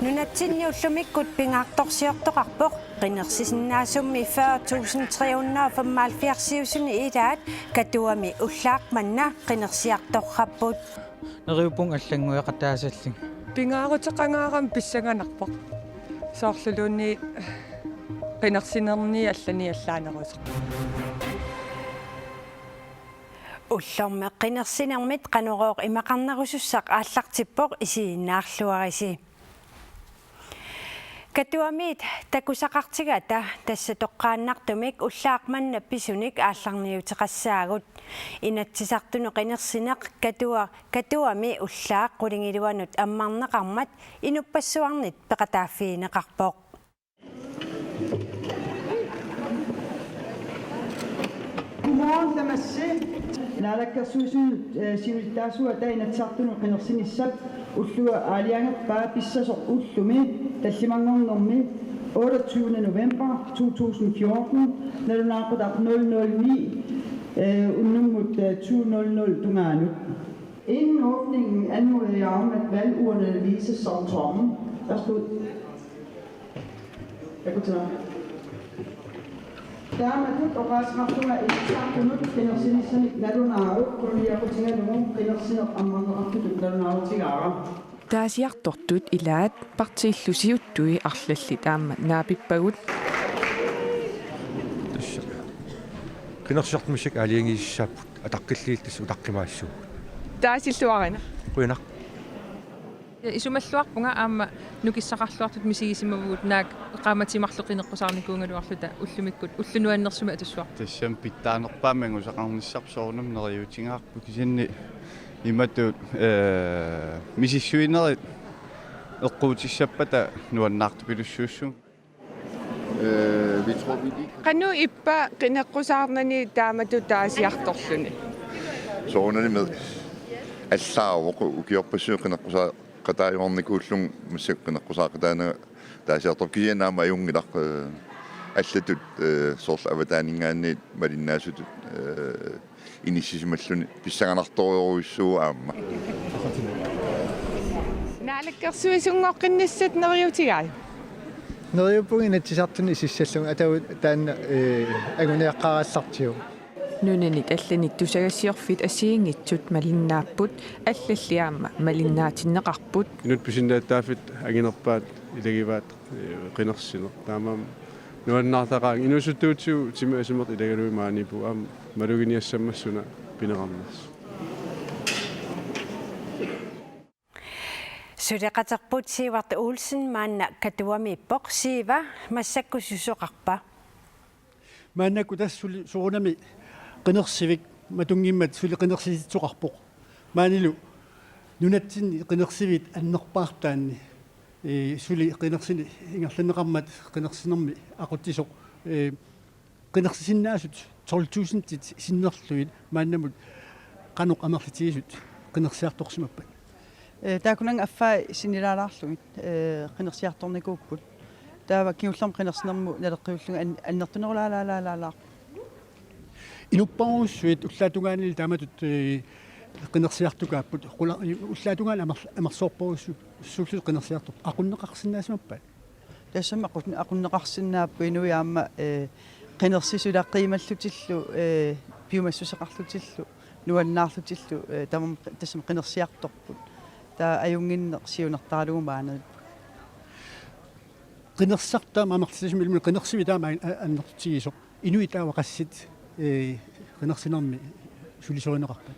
Nunatsinniullumikut pingaartorsiortoqarpoq qinersisinnaasummi 40375 ilaat katuami ullaaqmanna qinersiartorrapput neriupung аллангуяqataasalling пингаарутеқангаарам писсаганарпоқ соорлулуунни қинерсинерни аллани аллаанерусеқ уллорме qinersinermit qanuqooq imaqarnarusussaq ааллартиппоқ исииннаарлуариси катуамит такусақартигата тассатоққааннартумик уллаақманна писуник аалларниутеқассаагут инатсисартуну қинерсинеқ катуами уллаақ қулингилуанут аммарнеқармат инуппассуарнит пеқатааффиинеқарпоқ Godmorgen, Lamasse. Naalakkersuisun siulitaasua tainatsartunu qinersinissap ullua aaliangerpaa pissasoq ullumi tallimangornermi 28. november 2014 nalunaaqutaq 009 unnummut 200 tungaanut. Inden åbningen anmodede jeg om, at valgurnerne vises som tomme. Værsgo. Jeg kunne tage Daamatut oqaasqartuga issaartunut qinersinissanik nalunaaruq qulliaqutigalugu qinersineq ammarneqartutut nalunaarutigaaram таасиарторtut илаат партииллусиуттуи арлалли таама наапиппагут qinersiartmishik aliangiissaaput ataqqiilliiltas utaqqimaassuu таасиллуарина quinaq исумаллуарпунга аама нукиссақарлуартут мисигисимавгут наак qaamatimarluqinеққусаарникуунгалуарлута уллумиккут уллунуаннерсума атуссуар тассам питтаанерпаамангу сақарниссарп соорнам нериутингаарпу кисинни иматут мисиссуинери эққуутиссаппата нуаннаарту пилуссууссу qanu ippa qineqqusаарnani taamatu taasiartorluni соорнани мед аллаавоқ укиорпассуу qineqqusaa qataajornikuullung массаққинеққусаақатаана таасиартор киенаама аюнгилақ аллатут соорла аватаанингаанни малиннаасутут иниссисималлуни писсаганарториоруиссуу аама наалаккерсуисунгоққиннассат нериутигаа neriupungin исиссаллунга атау таанна агуниаққарааллартиу нунанит алланит тусагассиорфит асиингитсут малиннааппут аллаллиаама малиннаатиннеқарпут инут писиннааттаафит агинерпаат илагиваат қинерсинер таамаам нуаннаартақаан инусуттуутсуу тима асимерт илагалуи маанипу аам малугиниассаммассуна пинеқарнаас сулеқатерпут сиварт Олсен маанна катуамиппоқ сива массаккусусоқарпа мааннаку тассули суунами qinersivik matungimmat suli qinersisitsoqarpoq maanilu nunatsinni qinersivit annerpaartaanni suli qinersini ingerlanneqarmat qinersinermi aquttisoq qinersisinnaasut 12000 sinnerluit maannamut qanuq amerlitigisut qinersiartorsimappat taakunang affaa sinilaalаарlugit qinersiartornikuupput taava kiullerm qinersinermu naleqqiulluga annertunerulaalaalaalaalaar инуппаруссуит уллаатунгаанили тааматут qinersiartukaapпут уллаатунгаан амерсоорпоруссу сууллу qinersiartor aqunneqarsinnaасимаппат тассама aqunneqarsinnaappu инуяама qinersisulaaqqiimallutилlu piumassusaqarlutилlu nuannaarlutилlu тамам тассама qinersiartorput таа аюнгиннеқ сиунертаалугумаанерит qinersartaama амерлисимилми qinersivitaama аннертигисоq инуитаава qassит qinersinermi sulisorineqarpat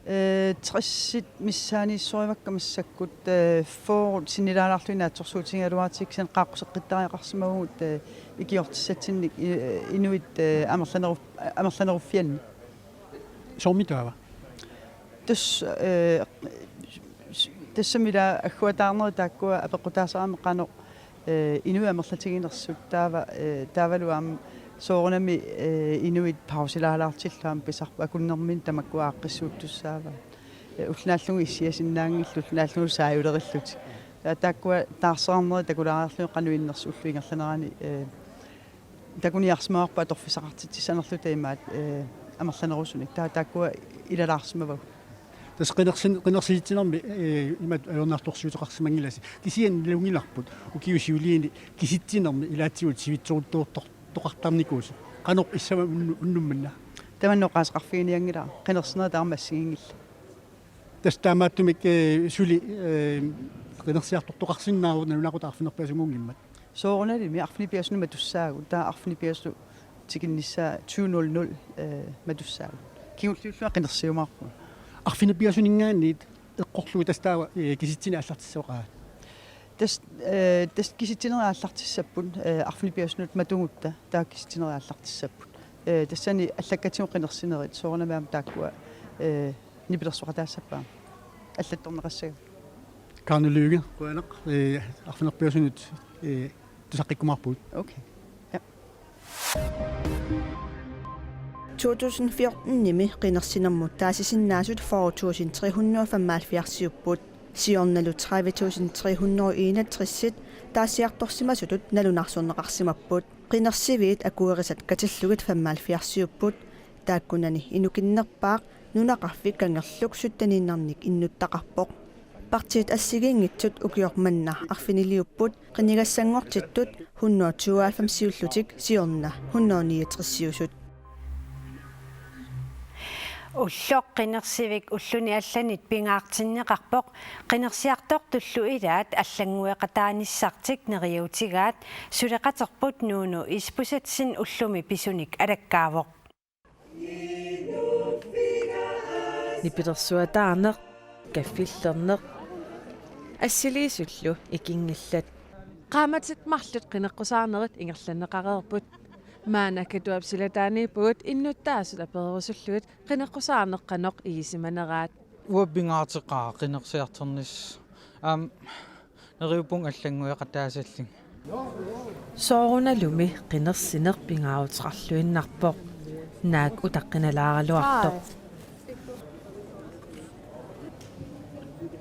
триссит миссаанииссоривакка массаккут форут синилаалаарлуинаатсорсуутингалуаатик сан qaaqquseqqitariaqarsimagут икиортиссатсинник инуит амерланеруффианни сормитаава тассамила аггуатаарнери тааккуа апеқутаасараами қано инуи амерлатигинерсут таавалуаама соорнами инуит паусилаалаартиллаам писарпа акуннэрмин тамаккуааққиссууттуссаава уллааллугу иссиасиннаангиллу уллааллугу сааюлериллути тааккуа таарсеарнери такулаариарлуи қануиннерсу уллуингерланерани такуниарсмаарпа аторфисақартитсанерлута имаат амерланерусуник тааккуа илалаарсимавагу тас qinерсиитсинерми имат алернаарторсуутеқарсимангиласи кисиан лунгиларпут укиусиулиини киситсинерми илаатсигут сивитсоруттоқартарникуус qanoq issama unnummanna таманноқаасеқарфигиниангила qinерсинера таамассигингилла тас таамааттумик сули qinерсиартортоқарсиннаарут налунақутаарфинерпаасунгунгиммат соорналими арфнипиасну матуссаагу таа арфнипиасу тикинниссаа 2000 матуссаагу киуллиуллуа qinерсиумаарпу арфинипиасунингаанниит эққорлуи тастаава киситсини аллартиссоқаа тас киситсинерааллартиссаппут арфнипиаснут матугутта таа киситсинерааллартиссаппут тассани аллаккатиу qinерсинерит соорнамаам тааккуа нипилерсуқатаассаппаа аллатторнеқассага карнулюге қуанеқ арфинерпиасунут тусаққиккумарпут okay 2014 nimi qinерсинэрмут таасисиннаасут 4375 сиорналу 30361 таасиарторсимасутут налунарсорнеқарсимаппут qinерсивиит акуерисат катиллугит 75 тааккунани инукиннерпаақ нунақарфик кангерлук суттаниннарник иннуттақарпоқ партиит ассигингитсут укиорманна арфинилиуппут qinigassangortittut 192 сиуллутик сиорна 169 уллоқ qinерсивик уллуни алланит пингаартиннеқарпоқ qinерсиартор туллу илаат аллангуеқатааниссартик нериутигаат сулеқатерпут нууну испусатсин уллуми писуник алаккаавоқ нипилерсуатаарнеқ каффиллернеқ ассилиисуллу икингиллат qaamatit marlut qinеққусаарнерит ингерланнеқареерпут маана катуапсилатаанииппугут иннуттаасула перерусуллугит qinеққусаарнеққаноқ иисиманераат уаппингаартеқаа qinерсиартернис нериуппун аллангуеқатаасаллин сооруналуми qinерсинерпингаавутеқарлуиннарпоқ наак утаққиналааралуартоқ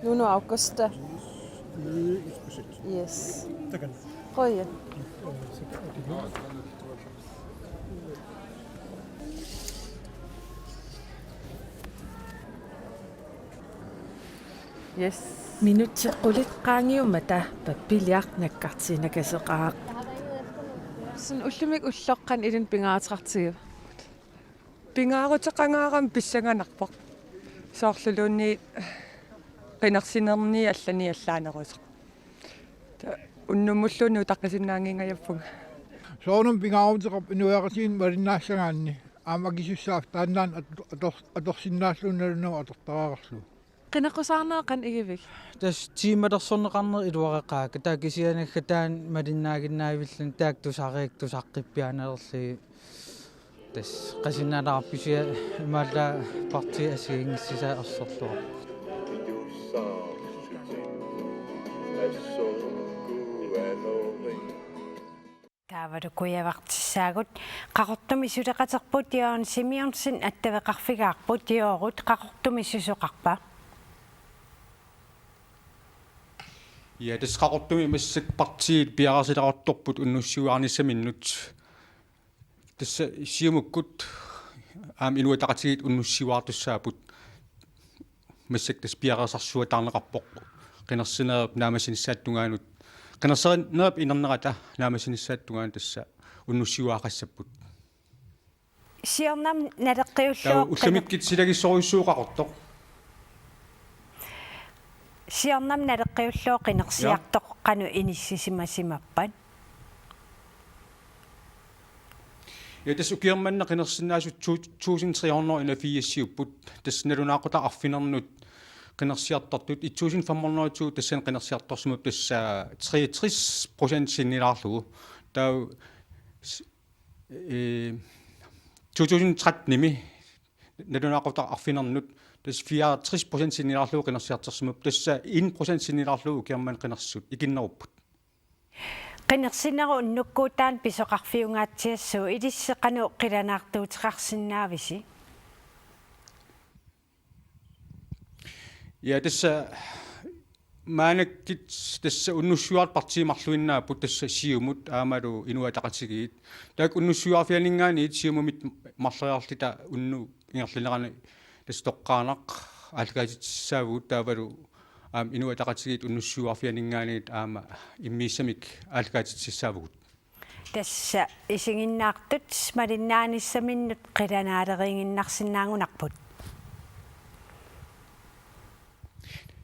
Nuno Augusta. Yes. Qoya. Yes. Minutseqqulit qaangiummata pappiliaq nakkartiinakasеqaaq. Sin ullumik ulloqqan ilun pingaataqartigiu. Pingaarutеqangaaram pissanganarpoq. Soorluluunni qinерсинерни аллани аллаанерусеq. Уннумуллуни утаққисиннаангингаяффуга. соонум пингаарутеқарп инуяқатигин малиннаассагаанни аамакисуссаах тааннаан аторсиннааллуунналунаа атортараарарлу qinеққусаарнеқан игивик тас тималерсорнеқарнер илуареқаа катаакисианаггатаан малиннаагиннаавиллун таак тусариик тусаққиппианерли тас қасиннаалаарписиа имаалла парти асигингиссисаа ерсерлуа таавалукуявартиссаагут qaqortumi сулеқатерпут яон симиорнсин аттавеқарфигаарпут яорут qaqortumi сусоқарпа Ja, det qaqortumi massак partiit piarasilaartorput unnussiuarnissamminnut tassa siumukkut aam inuataqatigit unnussiuartussaaput massак tas piarasarsuataarneqarpoq qinерсинерап наамасинissааттунгаанут qinерсеринерап инернерата наамасинissааттунгаан тасса уннуссиуаақассаппут сиорнам налеққиуллоо уллумиккит силагиссоруйссууқақортоқ сиорнам налеққиуллоо qinерсиартоқ қану иниссисимасимаппат Ja, das ukiermanna qinерсиннаасут 2384 тассналунаақута арфинернут qinерсиартартут 1500 тассан qinерсиарторсумуп тасса 63% синнилаарлугу таа 2013 ними налунаақута арфинернут тас 64% синнилаарлугу qinерсиарторсумуп тасса 1% синнилаарлугу ukierman qinерсут икиннеруппут qinерсинеру уннуккуутаан писоқарфиунгаатсиассуу илиссеқану қиланаартуутеқарсинаависи Ja, tassa maanakkit tassa unnussiuart partiimарлуиннааппут тасса сиумут аамалу инуатақатигиит таак уннуссиуарфианингаани сиумумит марлериарлита унну ингерлинерани тас тоққаанақ аалгаатитсаавгут таавалу инуа тақатигит уннуссуарфианингаанит иммииссамик аалгаатитсаавгут тасса исигиннаартут малиннааниссаминнут қиланаалерингиннарсинаангунарпут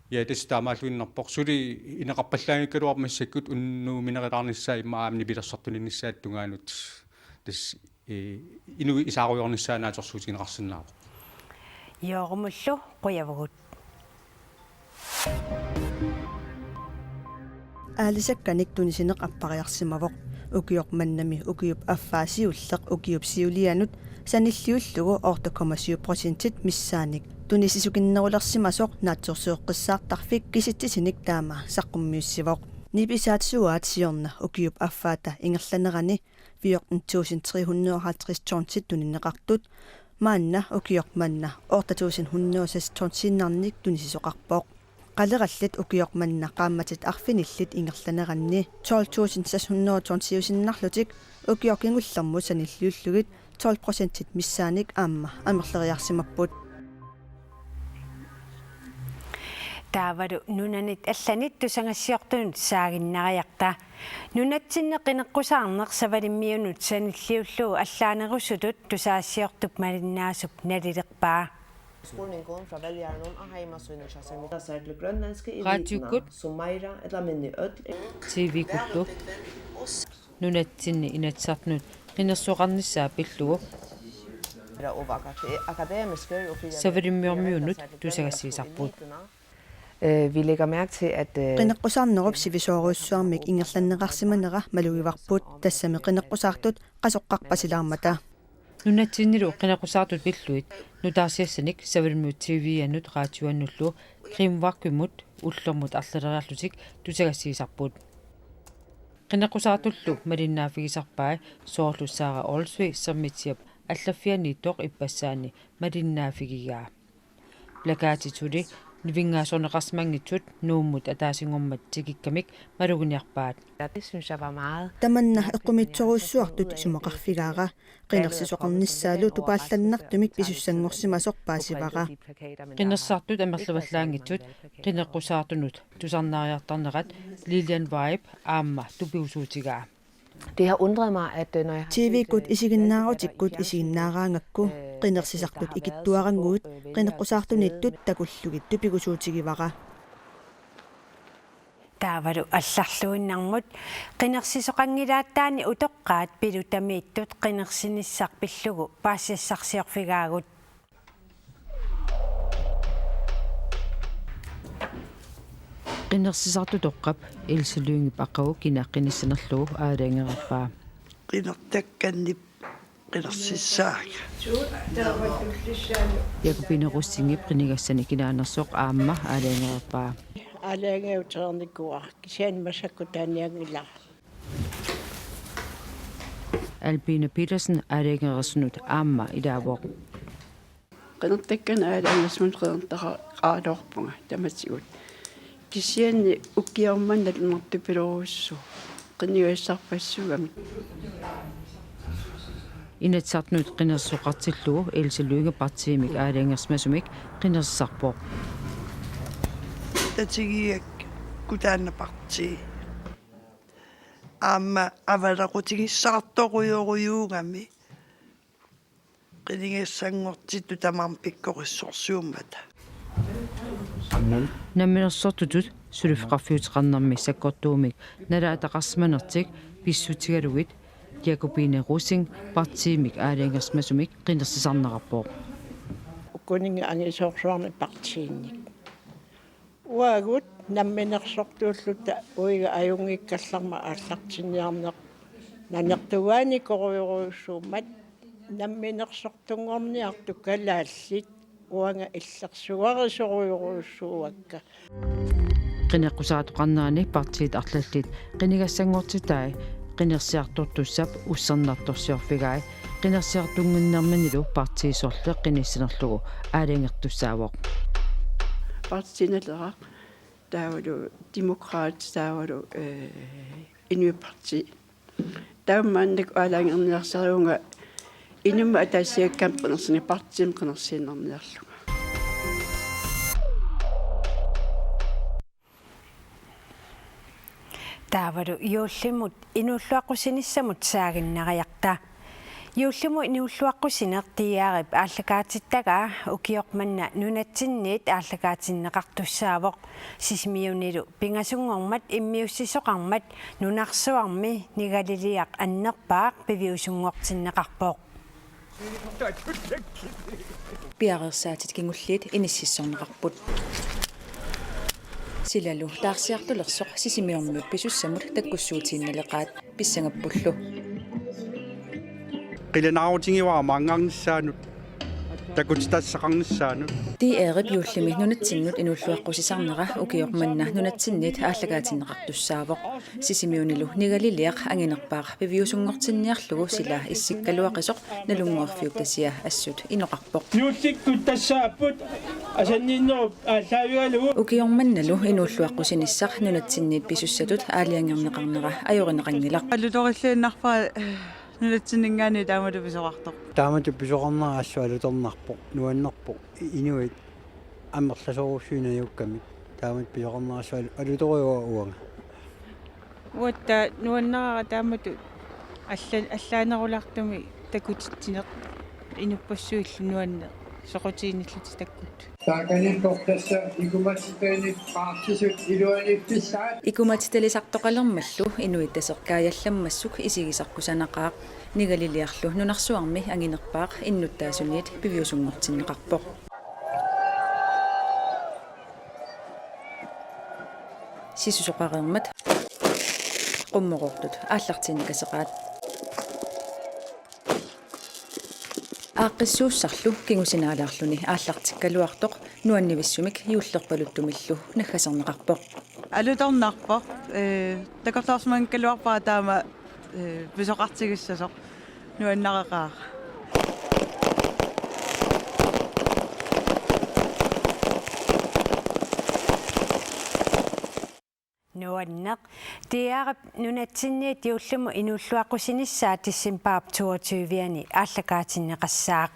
я тестаамаалуиннарпоқ сули инеқарпаллаагиккалуармассаккут уннууминерилаарниссаа иммаамни пилерсартуниннссаат тунгаанут тас инуи исааруйорниссаанааторсуутигинеқарсинаапо йоормуллу қуявгут аалисакканик тунисинеқ аппариарсимавоқ укиоқ маннами укиуп аффаасиуллеқ укиуп сиулианут саниллиуллугу 8,7% миссааник тунисисукиннерулерсимасоқ наатсорсуэққиссаартарфик киситсисиник таама саққуммиуссивоқ ниписаатсуаат сиорна укиуп аффаата ингерланерани 14.350 tonsit туниннеқартут маанна укиоқ манна 8.106 tonsinnarnik tunisisоқарпоқ qalераллит укиоқ манна qaammatит арфиниллит ингерланеранни 12.600 tonsiusinnarlutik укиоқ кингуллэрму саниллиуллугит 12% миссааник аама амерлериарсимаппут таавалу нунанит алланит тусангассиортунут саагиннариарта нунатсинне қинеққусаарнеқ савалиммиунут саниллиуллуу аллаанерусутут тусаассиортуп малиннаасуп налилерпаа Skolningen fra velgjørende av heimasundene som er særlig grønlandske Radiokut. som Meira eller minne ødel. TV-kullu nunatsinni inatsarnut qinnersuqarnissaa pillugu Akademiske savarimmiormiunut tusagassiisarput Vi lægger mærke til, at qinneqqusarnerup sivisooruussuarmik ingerlanneqarsimanera malugivarput tassami qinneqqusaartut qasoqqarpasilaarmata nunatsinnilu qinneqqusaartut pilluit nutaarsiassanik savarimmiut TV-annut raatioannullu krimvarkimut ullormut arlaleriarlutik tusagassiisarput qinneqqusaartullu malinnaafigisarpaa soorlussaara olsui sermitiap аллаффиани иппассаани малиннаафигигаа плакаатитули нивингааsorneqarsmangitsut nuummut ataasingormat tikikkamik maluginiarpaat det synes jeg var meget. tamanna eqqumitsoruussuartut sumaqarfigaara qinersisoqarnissaalu tupaallannertumik pisussangorsimasoq paasivara qinnersartut amerluvallaangitsut qinneqqusaartunut tusarnaariartarnerat Lilian Vibe aamma tupiusuutigaa Det har undret mig, at når jeg TV-kut isiginnaarutikut isiginnaaraangakku qinersisartut ikittuaranguut qineqqusartunittut takullugit tupigusuutigivara таавалу алларлуиннармут qinерсисоqanngilaattaani утоqqaat пилутамииттут qinерсиниссарпиллугу паассиассарсиорфигаагут qinnersisartu toqqap ilsaluungip aqagu kinaqqinissnerlugu aalaangererpaa qinartakkannip qinarsissaak yakupinerussingip qinigassani kinaanersoq aamma aalaangererpaa алаагиутерникуар кисианмасаккутааниангила Albina Petersen aalaangerersnut aamma ilaavoq qinartakkan aalaangasmun qerntara qaaloorpunga tamatsigут кисианни уккиорманнат нартупилоруссу qinniuissarpassugamik inatsartnut qinnersuqartillugu ilsaluunga partiimik aalaangersmasumik qinnersarpoq татигиак кутааннапарти аама авалақутигиссаарторуйоруйуугами qinigiссангортиту тамаам пиккориссорсууммата намминерсортутут сулифеқарфиутеқарнарми саккортуумик налаатақарсманертик писсутигалугит Jakobine Rosing partiimik aalaangersmasumik qinnersisarnerarpoq уккунинги ангисоорсуарни партиинник уагут намминерсортууллута уига аюнгиккалларма ааллартинниарнеқ нанертугаани коруйоруйуссууммат намминерсортунгорниарту калааллит уанга иллерсуарисоруйоруйуссуувакка qinneqqusaatuqarnaani partiit arlallit qinigassangortitai qinnersiartortussap ussernartorsiorfigai qinnersiartunginnermanilu partiisorle qinissinerlugu aalaangertussaavoq партиналера таавалу демократ таавалу инуипарти таамааннак аалаангерниарсариунга инума атаасиаккам qinnersini партиим qinnersiinnerniarluга Taavaru yuullimut inuulluaqqusinissamut saaginnariaqta. Yuullimu inuulluaqqusinertiaarip ааллакаатиттагаа укиорманна нунатсинниит ааллакаатиннеқартуссаавоқ сисмиунилу пингасунгормат иммиуссисоқармат нунарсуарми нигалилиақ аннерпаақ пивиусунгортиннеқарпоқ пиарерсаатит кингуллиит иниссиссорнеқарпут силалу таарсиартулерсоқ сисимиормут писуссамут таккуссуутиинналеқаат писсангаппуллу qilanaarutigiwaa maangaarnissaanut takutitassaqarnissaanut тиэрip юуллими нунатсиннут инуллуаққусисарнера укиорманна нунатсиннит ааллагаатиннеқартуссаавоқ сисимиунилу нигалилиақ ангинерпаақ пивиусунгортинниарлугу сила иссиккалуақисоқ налунгуарфиук тасиа ассут иноқарпоқ юулликкут тассааппут асанниннеруп ааллаавигалугу укиорманналу инуллуаққусиниссақ нунатсиннит писуссатут аалиангернеқарнера ajorineqangilaq алуториллииннарпаа нулатсиннгаани таамату писоқартоқ таамату писоқарнера ассуалуторнарпо нуаннерпо инуит аммерласоруссуинаjukkami таамат писоқарнера ассуалу алуториуа уанга уатта нуаннерара таамату аллаанерулартуми такутитсинеқ инуппассуиллу нуанне соқутииниллути таккут тааканинтортасса икуматитаани партисут илуанипписсаат икуматиталисартоқалермаллу инуиттасеқкааялламмассук исигисаркусанақаақ нигалилиарлу нунарсуарми ангинерпаақ иннуттаасуниит пивиусунгортиннеқарпоқ сисусоқареермат қуммоқортут ааллартинникасеқаат ааққиссууссарлу кингусинаалаарлуни ааллартиккалуартоқ нуаннивиссумик юуллерпалуттумиллу наггасернеқарпоқ алуторнарпоқ такортаарсман калуарпаа таама писоқартигиссасоқ нуаннарақаа нуаннеқ тиаарап нунатсинниит юуллуму инуллуаққусиниссаа тиссимпаап 22-виани ааллакаатиннеқассаақ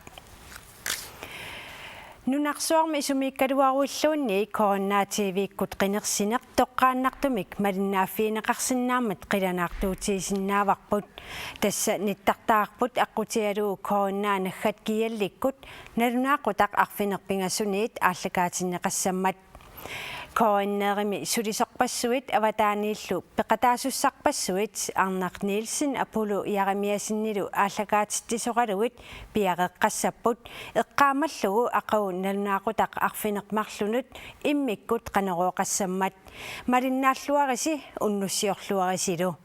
нунарсуарми исумиккалуаруиллуунни коронна-тивиккут қинерсинеқ тоққааннартумик малиннааффиинеқарсинаамат қиланаартуутиисиннааварпут тасса ниттартаарпут аққутиалуу коронна наггат киалликкут налунаақутақ арфинерпингасуниит ааллакаатиннеқассаммат кооннерими сулисорпассуит аватаанииллу пеқатаасуссарпассуит арнақ Нилсен Аполло ярамиасиннилу ааллакаатиттисоқалугит пиареққассаппут эққаамаллугу ақау налунаақутақ арфинермарлунут иммиккут қанеруоқассаммат малиннааллуариси уннуссиорлуарисилу